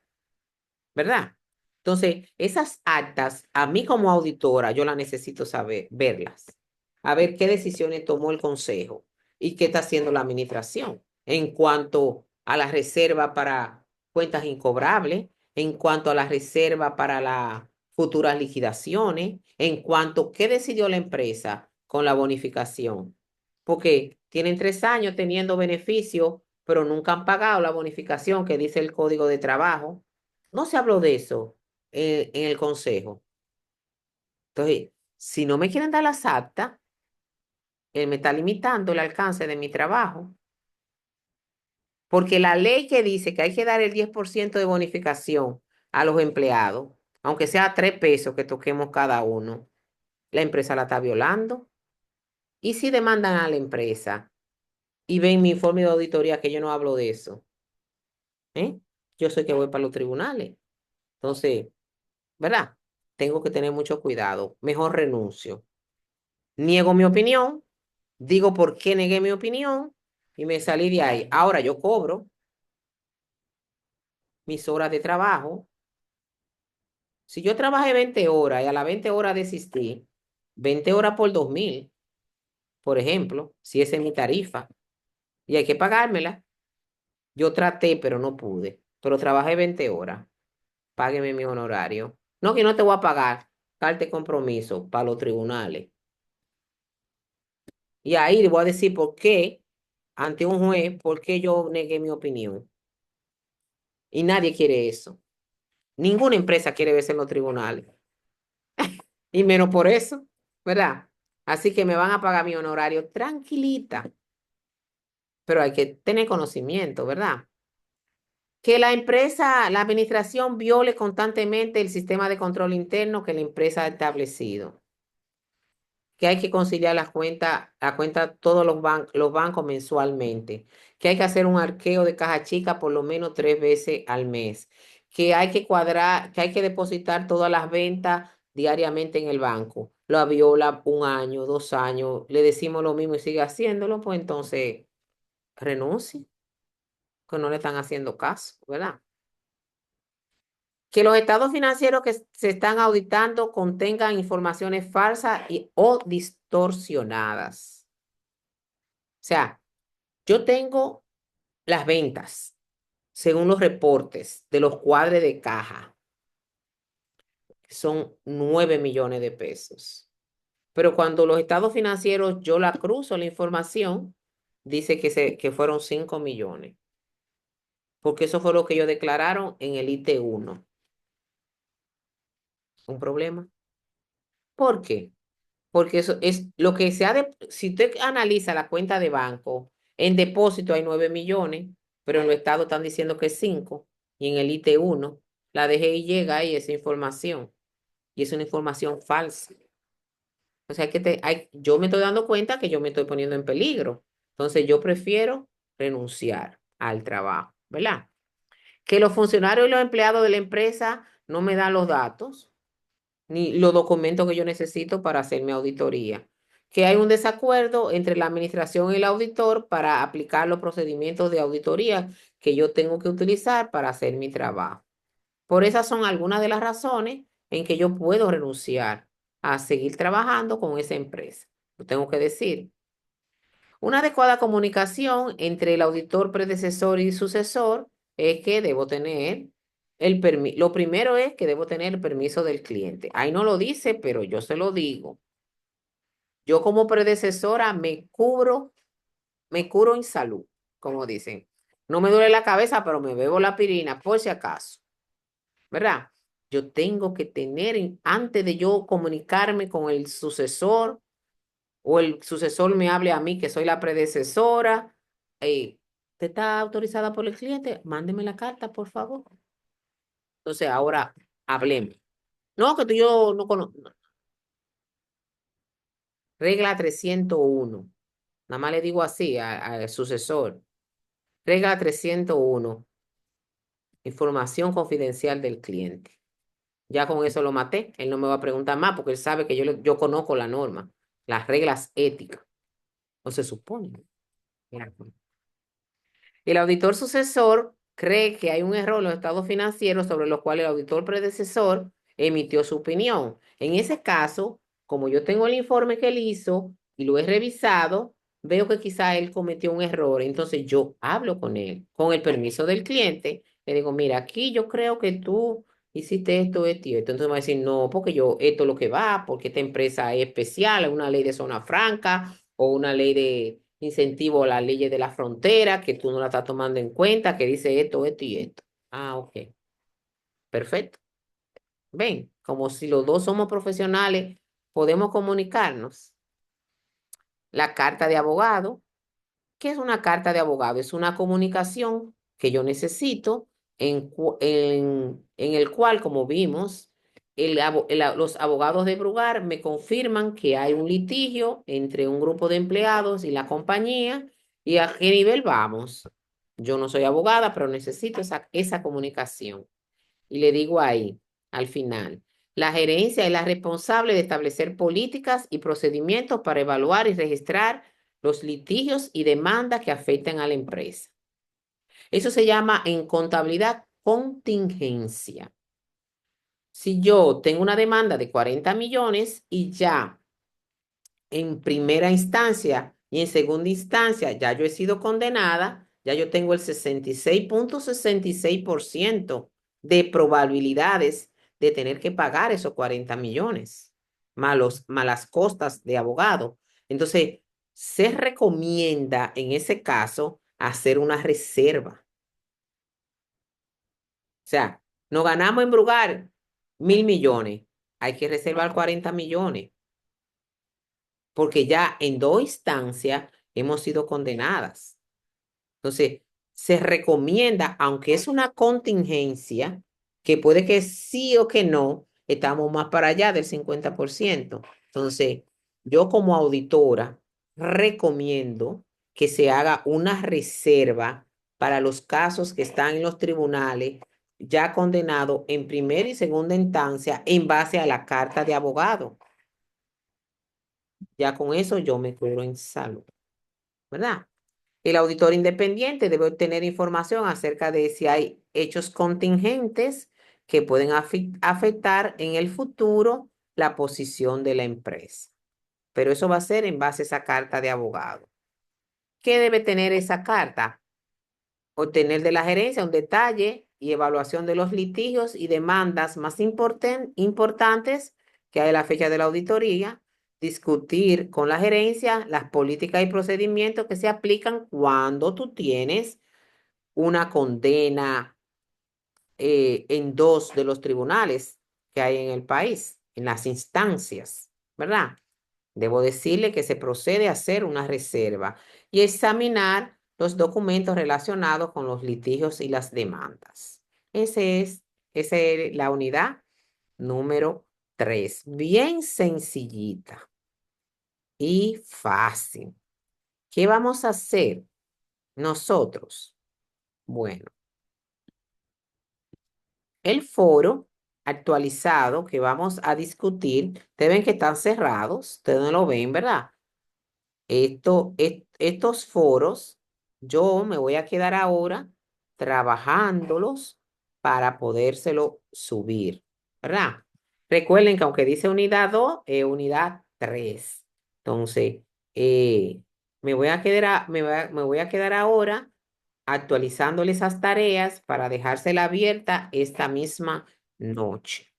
¿Verdad? Entonces, esas actas, a mí como auditora, yo las necesito saber, verlas, a ver qué decisiones tomó el consejo y qué está haciendo la administración en cuanto a la reserva para cuentas incobrables, en cuanto a la reserva para las futuras liquidaciones, en cuanto a qué decidió la empresa con la bonificación. Porque tienen 3 años teniendo beneficio, pero nunca han pagado la bonificación que dice el Código de Trabajo. No se habló de eso en el consejo. Entonces, si no me quieren dar las actas, él me está limitando el alcance de mi trabajo. Porque la ley que dice que hay que dar el 10% de bonificación a los empleados, aunque sea 3 pesos que toquemos cada uno, la empresa la está violando. ¿Y si demandan a la empresa y ven mi informe de auditoría que yo no hablo de eso? ¿Eh? Yo soy que voy para los tribunales. Entonces, ¿verdad? Tengo que tener mucho cuidado. Mejor renuncio. Niego mi opinión, digo por qué negué mi opinión y me salí de ahí. Ahora yo cobro mis horas de trabajo. Si yo trabajé 20 horas y a las 20 horas desistí, 20 horas por 2.000, por ejemplo, si esa es mi tarifa, y hay que pagármela. Yo traté, pero no pude. Pero trabajé 20 horas. Págueme mi honorario. No, que no te voy a pagar. Carta de compromiso para los tribunales. Y ahí le voy a decir por qué, ante un juez, por qué yo negué mi opinión. Y nadie quiere eso. Ninguna empresa quiere verse en los tribunales. Y menos por eso, ¿verdad? Así que me van a pagar mi honorario tranquilita. Pero hay que tener conocimiento, ¿verdad? Que la empresa, la administración viole constantemente el sistema de control interno que la empresa ha establecido. Que hay que conciliar la cuenta todos los bancos mensualmente, que hay que hacer un arqueo de caja chica por lo menos 3 veces al mes, que hay que cuadrar, que hay que depositar todas las ventas diariamente en el banco. Lo viola 1 año, 2 años, le decimos lo mismo y sigue haciéndolo, pues entonces renuncie, que no le están haciendo caso, ¿verdad? Que los estados financieros que se están auditando contengan informaciones falsas o distorsionadas. O sea, yo tengo las ventas, según los reportes de los cuadres de caja, que son 9 millones de pesos. Pero cuando los estados financieros yo la cruzo la información, dice que fueron 5 millones, porque eso fue lo que ellos declararon en el IT1. ¿Un problema? ¿Por qué? Porque eso es lo que si usted analiza la cuenta de banco, en depósito hay 9 millones, pero en los estados están diciendo que es 5, y en el IT1 la DGI llega ahí esa información, y es una información falsa. O sea, yo me estoy dando cuenta que yo me estoy poniendo en peligro. Entonces yo prefiero renunciar al trabajo, ¿verdad? Que los funcionarios y los empleados de la empresa no me dan los datos ni los documentos que yo necesito para hacer mi auditoría. Que hay un desacuerdo entre la administración y el auditor para aplicar los procedimientos de auditoría que yo tengo que utilizar para hacer mi trabajo. Por esas son algunas de las razones en que yo puedo renunciar a seguir trabajando con esa empresa. Lo tengo que decir. Una adecuada comunicación entre el auditor predecesor y sucesor es que debo tener el permiso. Lo primero es que debo tener el permiso del cliente. Ahí no lo dice, pero yo se lo digo. Yo como predecesora me curo en salud, como dicen. No me duele la cabeza, pero me bebo la pirina por si acaso, ¿verdad? Yo tengo que tener, antes de yo comunicarme con el sucesor, o el sucesor me hable a mí, que soy la predecesora, ¿usted está autorizada por el cliente? Mándeme la carta, por favor. Entonces, ahora hablemos. No, que tú y yo no conozco. Regla 301. Nada más le digo así al sucesor. Regla 301. Información confidencial del cliente. Ya con eso lo maté. Él no me va a preguntar más porque él sabe que yo conozco la norma, las reglas éticas. No se supone. El auditor sucesor cree que hay un error en los estados financieros sobre los cuales el auditor predecesor emitió su opinión. En ese caso, como yo tengo el informe que él hizo y lo he revisado, veo que quizá él cometió un error. Entonces yo hablo con él, con el permiso del cliente. Le digo, mira, aquí yo creo que tú hiciste esto, esto y esto. Entonces me va a decir, no, porque esto es lo que va, porque esta empresa es especial, es una ley de zona franca o una ley de incentivo a las leyes de la frontera, que tú no la estás tomando en cuenta, que dice esto, esto y esto. Ah, ok, perfecto. Ven, como si los dos somos profesionales, podemos comunicarnos. La carta de abogado. ¿Qué es una carta de abogado? Es una comunicación que yo necesito en el cual, como vimos, los abogados de Brugar me confirman que hay un litigio entre un grupo de empleados y la compañía y a qué nivel vamos. Yo no soy abogada, pero necesito esa comunicación. Y le digo ahí, al final, la gerencia es la responsable de establecer políticas y procedimientos para evaluar y registrar los litigios y demandas que afectan a la empresa. Eso se llama en contabilidad contingencia. Si yo tengo una demanda de 40 millones y ya en primera instancia y en segunda instancia ya yo he sido condenada, ya yo tengo el 66,66% de probabilidades de tener que pagar esos 40 millones, malas costas de abogado. Entonces, se recomienda en ese caso hacer una reserva. O sea, nos ganamos en Brugar 1.000 millones. Hay que reservar 40 millones, porque ya en dos instancias hemos sido condenadas. Entonces, se recomienda, aunque es una contingencia, que puede que sí o que no, estamos más para allá del 50%. Entonces, yo como auditora recomiendo que se haga una reserva para los casos que están en los tribunales ya condenados en primera y segunda instancia en base a la carta de abogado. Ya con eso yo me cubro en salud, ¿verdad? El auditor independiente debe obtener información acerca de si hay hechos contingentes que pueden afectar en el futuro la posición de la empresa. Pero eso va a ser en base a esa carta de abogado. ¿Qué debe tener esa carta? Obtener de la gerencia un detalle y evaluación de los litigios y demandas más importantes que hay a la fecha de la auditoría, discutir con la gerencia las políticas y procedimientos que se aplican cuando tú tienes una condena en dos de los tribunales que hay en el país, en las instancias, ¿verdad? Debo decirle que se procede a hacer una reserva y examinar los documentos relacionados con los litigios y las demandas. Esa es la unidad número 3. Bien sencillita y fácil. ¿Qué vamos a hacer nosotros? Bueno, el foro actualizado que vamos a discutir, deben que están cerrados, ustedes no lo ven, ¿verdad? Estos foros, yo me voy a quedar ahora trabajándolos para podérselo subir, ¿verdad? Recuerden que aunque dice unidad 2, es unidad 3. Entonces, eh, me voy a quedar ahora actualizándole esas tareas para dejársela abierta esta misma noche.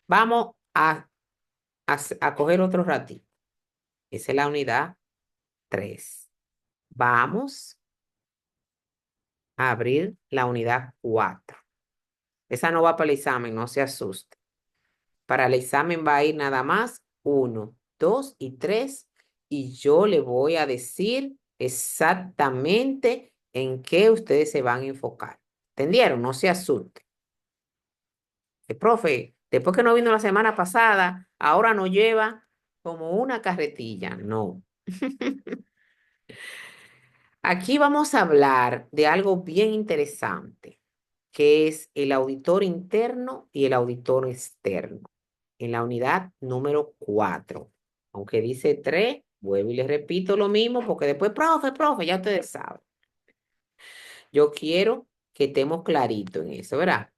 Vamos a coger otro ratito. Esa es la unidad 3. Vamos a abrir la unidad 4. Esa no va para el examen, no se asuste. Para el examen va a ir nada más 1, 2 y 3. Y yo le voy a decir exactamente en qué ustedes se van a enfocar. ¿Entendieron? No se asuste. Profe, después que no vino la semana pasada, ahora nos lleva como una carretilla. No. Aquí vamos a hablar de algo bien interesante, que es el auditor interno y el auditor externo, en la unidad número 4. Aunque dice 3, vuelvo y les repito lo mismo, porque después, profe, ya ustedes saben. Yo quiero que estemos claritos en eso, ¿verdad?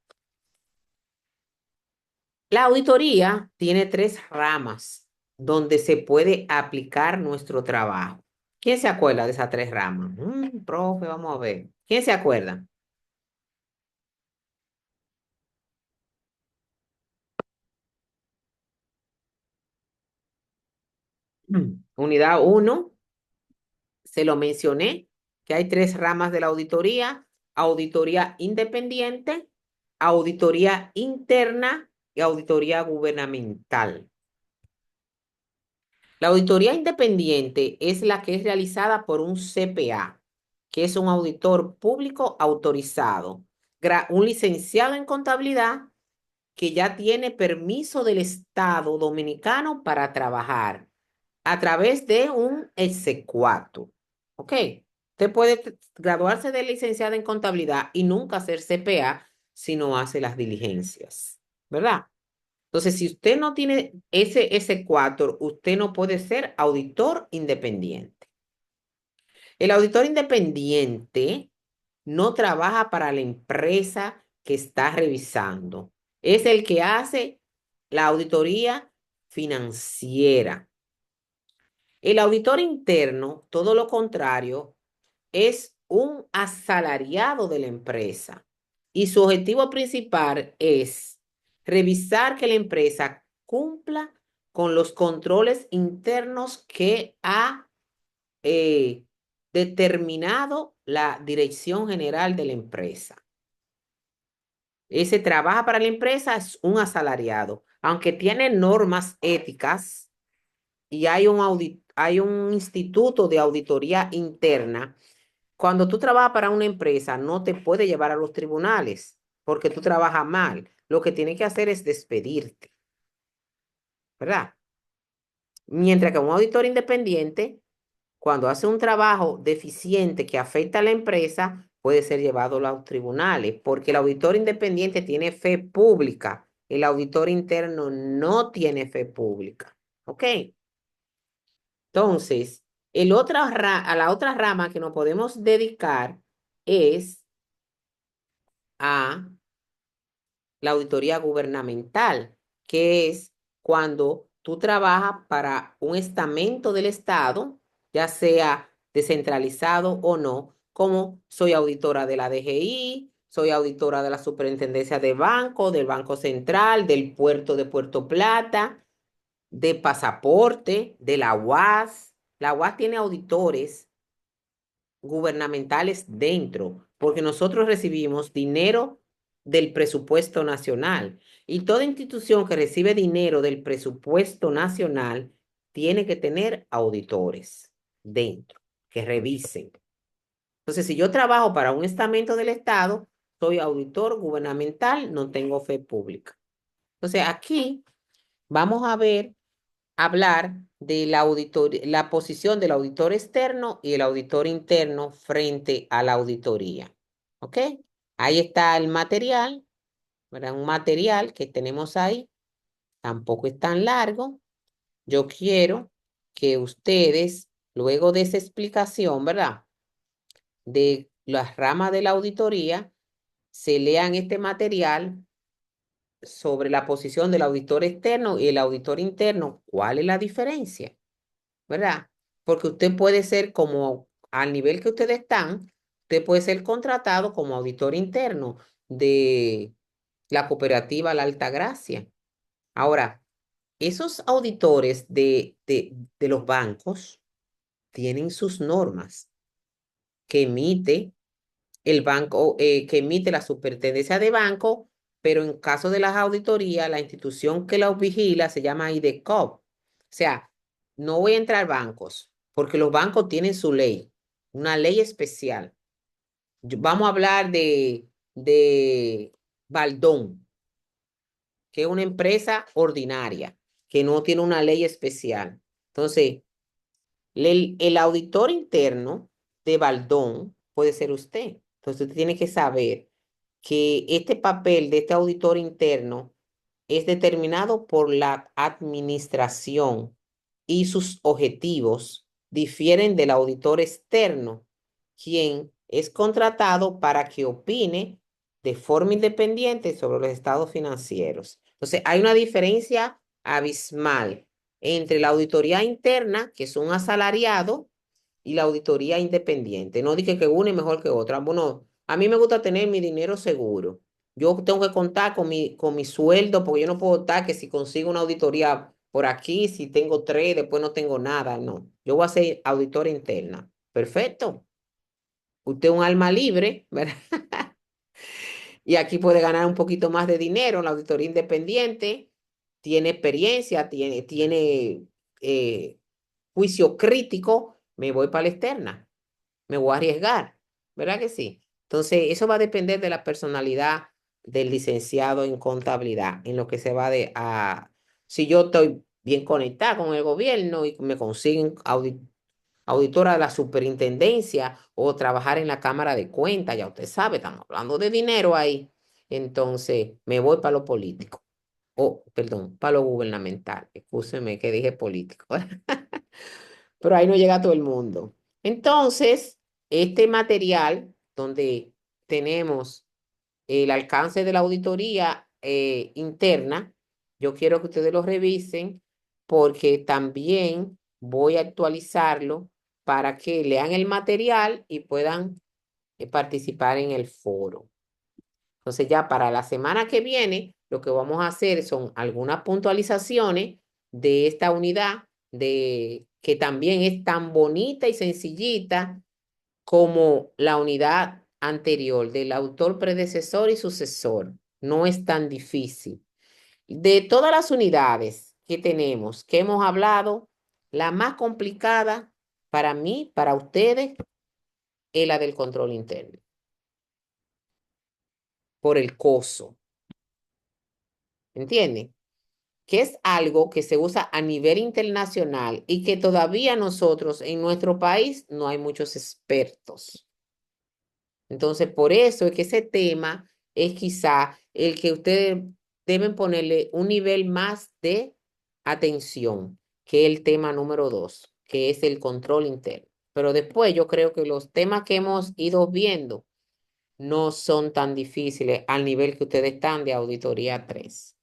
La auditoría tiene tres ramas donde se puede aplicar nuestro trabajo. ¿Quién se acuerda de esas tres ramas? Profe, vamos a ver. ¿Quién se acuerda? Unidad uno, se lo mencioné, que hay tres ramas de la auditoría: auditoría independiente, auditoría interna y auditoría gubernamental. La auditoría independiente es la que es realizada por un CPA, que es un auditor público autorizado, un licenciado en contabilidad que ya tiene permiso del Estado Dominicano para trabajar a través de un exequatur. ¿Ok? Usted puede graduarse de licenciado en contabilidad y nunca ser CPA si no hace las diligencias, ¿verdad? Entonces, si usted no tiene ese cuatro, usted no puede ser auditor independiente. El auditor independiente no trabaja para la empresa que está revisando. Es el que hace la auditoría financiera. El auditor interno, todo lo contrario, es un asalariado de la empresa y su objetivo principal es revisar que la empresa cumpla con los controles internos que ha determinado la dirección general de la empresa. Ese trabaja para la empresa, es un asalariado, aunque tiene normas éticas y hay un instituto de auditoría interna. Cuando tú trabajas para una empresa, no te puede llevar a los tribunales porque tú trabajas mal. Lo que tiene que hacer es despedirte, ¿verdad? Mientras que un auditor independiente, cuando hace un trabajo deficiente que afecta a la empresa, puede ser llevado a los tribunales, porque el auditor independiente tiene fe pública, el auditor interno no tiene fe pública. ¿Ok? Entonces, a la otra rama que nos podemos dedicar es a la auditoría gubernamental, que es cuando tú trabajas para un estamento del Estado, ya sea descentralizado o no, como soy auditora de la DGI, soy auditora de la Superintendencia de Banco, del Banco Central, del puerto de Puerto Plata, de pasaporte, de la UAS. La UAS tiene auditores gubernamentales dentro, porque nosotros recibimos dinero del presupuesto nacional y toda institución que recibe dinero del presupuesto nacional tiene que tener auditores dentro que revisen. Entonces, si yo trabajo para un estamento del Estado, soy auditor gubernamental, no tengo fe pública. Entonces, aquí vamos a ver hablar de la posición del auditor externo y el auditor interno frente a la auditoría. ¿Ok? Ahí está el material, ¿verdad? Un material que tenemos ahí, tampoco es tan largo. Yo quiero que ustedes, luego de esa explicación, ¿verdad? De las ramas de la auditoría, se lean este material sobre la posición del auditor externo y el auditor interno. ¿Cuál es la diferencia? ¿Verdad? Porque usted puede ser como, al nivel que ustedes están, usted puede ser contratado como auditor interno de la cooperativa La Altagracia. Ahora, esos auditores de los bancos tienen sus normas que emite el banco, que emite la superintendencia de banco, pero en caso de las auditorías, la institución que los vigila se llama IDECOP. O sea, no voy a entrar bancos, porque los bancos tienen su ley, una ley especial. Vamos a hablar de Baldón, que es una empresa ordinaria, que no tiene una ley especial. Entonces, el auditor interno de Baldón puede ser usted. Entonces, usted tiene que saber que este papel de este auditor interno es determinado por la administración y sus objetivos difieren del auditor externo, quien es contratado para que opine de forma independiente sobre los estados financieros. Entonces, hay una diferencia abismal entre la auditoría interna, que es un asalariado, y la auditoría independiente. No dije que una es mejor que otra. Bueno, a mí me gusta tener mi dinero seguro. Yo tengo que contar con mi sueldo, porque yo no puedo estar que si consigo una auditoría por aquí, si tengo tres, después no tengo nada. No, yo voy a ser auditora interna. Perfecto. Usted es un alma libre, ¿verdad? Y aquí puede ganar un poquito más de dinero en la auditoría independiente. Tiene experiencia, tiene juicio crítico. Me voy para la externa, me voy a arriesgar, ¿verdad que sí? Entonces, eso va a depender de la personalidad del licenciado en contabilidad, en lo que se va si yo estoy bien conectada con el gobierno y me consiguen auditora de la superintendencia o trabajar en la Cámara de Cuentas, ya usted sabe, estamos hablando de dinero ahí. Entonces, me voy para lo político. Perdón, para lo gubernamental. Escúcheme que dije político. Pero ahí no llega todo el mundo. Entonces, este material donde tenemos el alcance de la auditoría interna, yo quiero que ustedes lo revisen porque también voy a actualizarlo para que lean el material y puedan participar en el foro. Entonces ya para la semana que viene, lo que vamos a hacer son algunas puntualizaciones de esta unidad, de que también es tan bonita y sencillita como la unidad anterior del autor predecesor y sucesor. No es tan difícil. De todas las unidades que tenemos, que hemos hablado, la más complicada para mí, para ustedes, es la del control interno, por el coso. ¿Entienden? Que es algo que se usa a nivel internacional y que todavía nosotros en nuestro país no hay muchos expertos. Entonces, por eso es que ese tema es quizá el que ustedes deben ponerle un nivel más de atención que el tema número 2, que es el control interno. Pero después yo creo que los temas que hemos ido viendo no son tan difíciles al nivel que ustedes están de auditoría 3.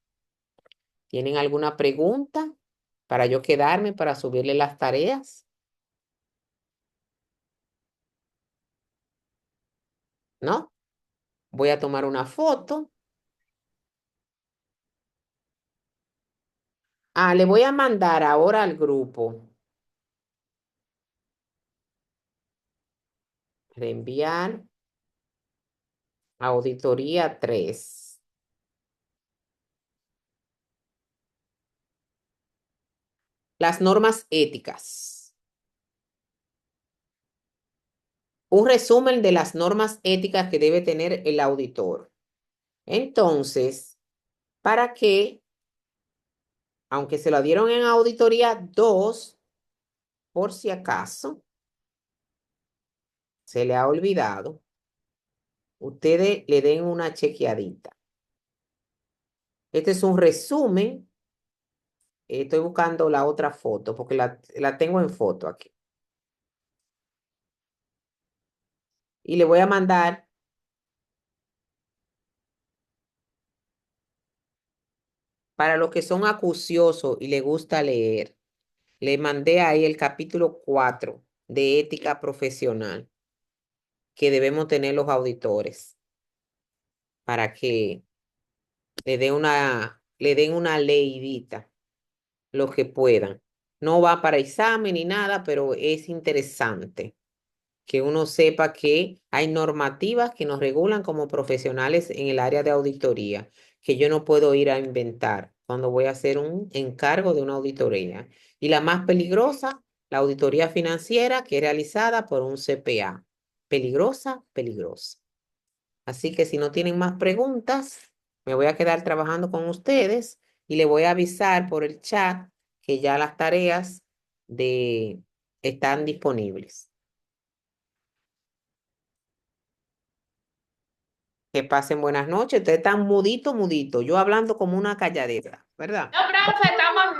¿Tienen alguna pregunta para yo quedarme para subirle las tareas? ¿No? Voy a tomar una foto. Ah, le voy a mandar ahora al grupo. Reenviar auditoría 3. Las normas éticas. Un resumen de las normas éticas que debe tener el auditor. Entonces, para que, aunque se lo dieron en auditoría 2, por si acaso se le ha olvidado, ustedes le den una chequeadita. Este es un resumen. Estoy buscando la otra foto porque la tengo en foto aquí. Y le voy a mandar para los que son acuciosos y les gusta leer. Le mandé ahí el capítulo 4 de ética profesional que debemos tener los auditores para que le den una leidita, los que puedan. No va para examen ni nada, pero es interesante que uno sepa que hay normativas que nos regulan como profesionales en el área de auditoría, que yo no puedo ir a inventar cuando voy a hacer un encargo de una auditoría. Y la más peligrosa, la auditoría financiera, que es realizada por un CPA. Peligrosa, peligrosa. Así que si no tienen más preguntas, me voy a quedar trabajando con ustedes y le voy a avisar por el chat que ya las tareas están disponibles. Que pasen buenas noches. Ustedes están mudito, mudito. Yo hablando como una calladera, ¿verdad? No, profe, estamos